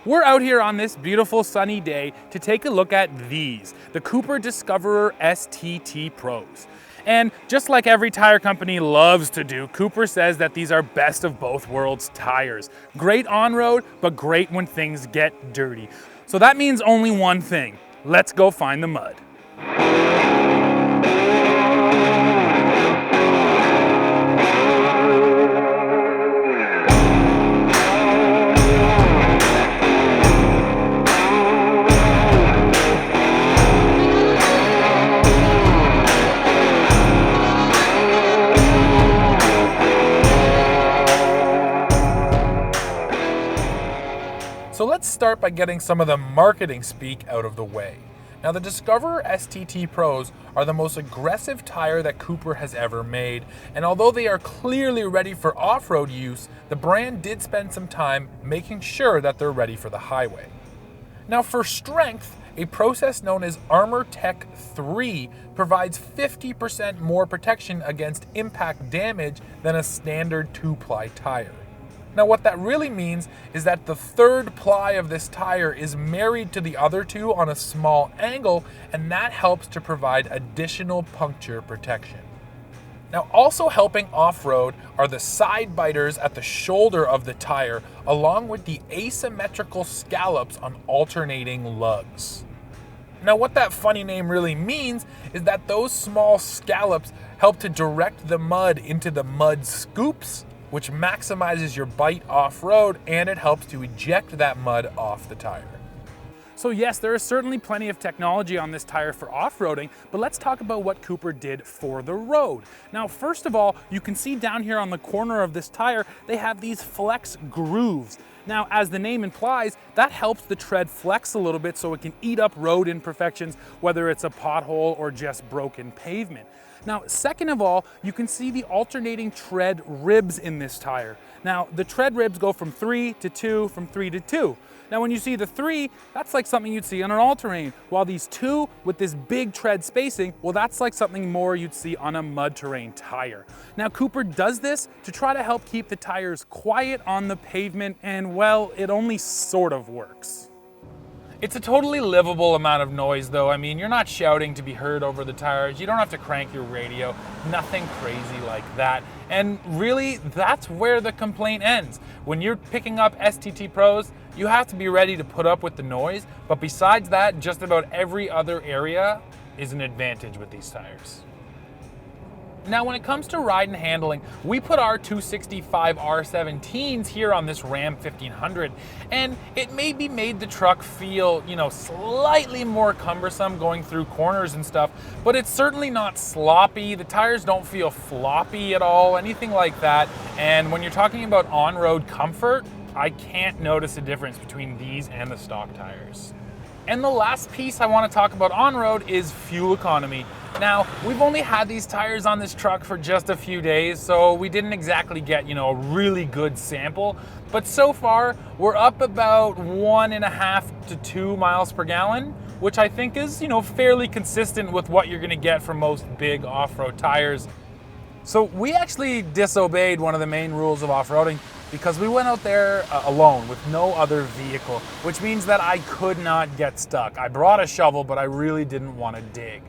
We're out here on this beautiful sunny day to take a look at these, the Cooper Discoverer STT Pros. And just like every tire company loves to do, Cooper says that these are best of both worlds tires. Great on-road, but great when things get dirty. So that means only one thing. Let's go find the mud. So let's start by getting some of the marketing speak out of the way. Now, the Discoverer STT Pros are the most aggressive tire that Cooper has ever made, and although they are clearly ready for off-road use, the brand did spend some time making sure that they're ready for the highway. Now, for strength, a process known as Armor Tech 3 provides 50% more protection against impact damage than a standard 2-ply tire. Now, what that really means is that the third ply of this tire is married to the other two on a small angle, and that helps to provide additional puncture protection. Now, also helping off-road are the side biters at the shoulder of the tire, along with the asymmetrical scallops on alternating lugs. Now, what that funny name really means is that those small scallops help to direct the mud into the mud scoops, which maximizes your bite off-road, and it helps to eject that mud off the tire. So yes, there is certainly plenty of technology on this tire for off-roading, but let's talk about what Cooper did for the road. Now, first of all, you can see down here on the corner of this tire, they have these flex grooves. Now, as the name implies, that helps the tread flex a little bit so it can eat up road imperfections, whether it's a pothole or just broken pavement. Now, second of all, you can see the alternating tread ribs in this tire. Now, the tread ribs go from 3 to 2, from 3 to 2. Now, when you see the 3, that's like something you'd see on an all-terrain, while these 2 with this big tread spacing, well, that's like something more you'd see on a mud-terrain tire. Now, Cooper does this to try to help keep the tires quiet on the pavement, and well, it only sort of works. It's a totally livable amount of noise though. I mean, you're not shouting to be heard over the tires. You don't have to crank your radio, nothing crazy like that. And really, that's where the complaint ends. When you're picking up STT Pros, you have to be ready to put up with the noise. But besides that, just about every other area is an advantage with these tires. Now, when it comes to ride and handling, we put our 265 R17s here on this Ram 1500, and it maybe made the truck feel, slightly more cumbersome going through corners and stuff, but it's certainly not sloppy. The tires don't feel floppy at all, anything like that. And when you're talking about on-road comfort, I can't notice a difference between these and the stock tires. And the last piece I want to talk about on-road is fuel economy. Now, we've only had these tires on this truck for just a few days, so we didn't exactly get, a really good sample. But so far, we're up about 1.5 to 2 miles per gallon, which I think is, fairly consistent with what you're going to get from most big off-road tires. So we actually disobeyed one of the main rules of off-roading because we went out there alone with no other vehicle, which means that I could not get stuck. I brought a shovel, but I really didn't want to dig.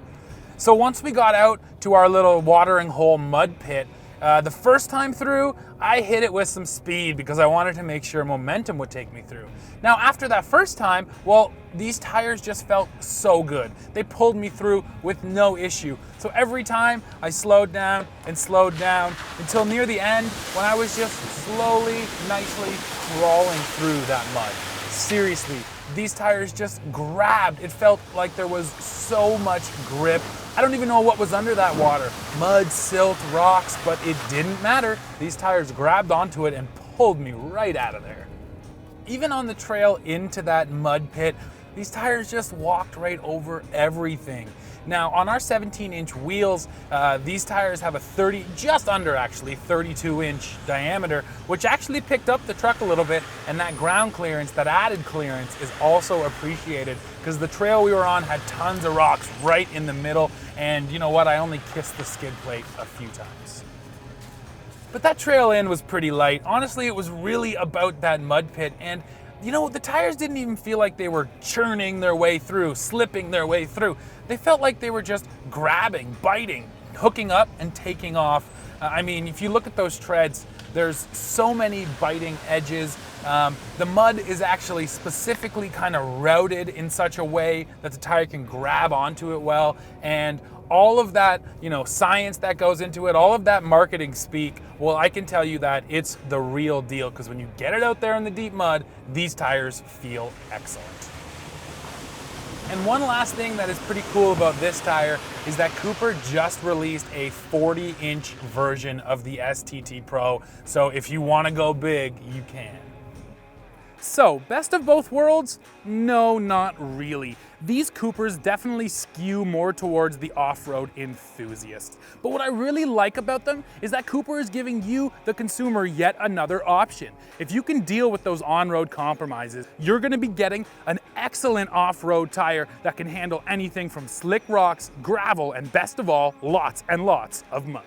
So once we got out to our little watering hole mud pit, the first time through, I hit it with some speed because I wanted to make sure momentum would take me through. Now, after that first time, well, these tires just felt so good. They pulled me through with no issue. So every time I slowed down until near the end when I was just slowly, nicely crawling through that mud. Seriously, these tires just grabbed. It felt like there was so much grip. I don't even know what was under that water. Mud, silt, rocks, but it didn't matter. These tires grabbed onto it and pulled me right out of there. Even on the trail into that mud pit, these tires just walked right over everything. Now, on our 17-inch wheels, these tires have a just under 32-inch diameter, which actually picked up the truck a little bit, and that ground clearance, that added clearance, is also appreciated because the trail we were on had tons of rocks right in the middle, and you know what, I only kissed the skid plate a few times. But that trail in was pretty light. Honestly, it was really about that mud pit, and you know, the tires didn't even feel like they were churning their way through, slipping their way through. They felt like they were just grabbing, biting, hooking up and taking off. I mean, if you look at those treads, there's so many biting edges. The mud is actually specifically kind of routed in such a way that the tire can grab onto it well. And all of that, you know, science that goes into it, all of that marketing speak, well, I can tell you that it's the real deal, because when you get it out there in the deep mud, these tires feel excellent. And one last thing that is pretty cool about this tire is that Cooper just released a 40-inch version of the STT Pro. So if you want to go big, you can. So, best of both worlds? No, not really. These Coopers definitely skew more towards the off-road enthusiast. But what I really like about them is that Cooper is giving you, the consumer, yet another option. If you can deal with those on-road compromises, you're going to be getting an excellent off-road tire that can handle anything from slick rocks, gravel, and best of all, lots and lots of mud.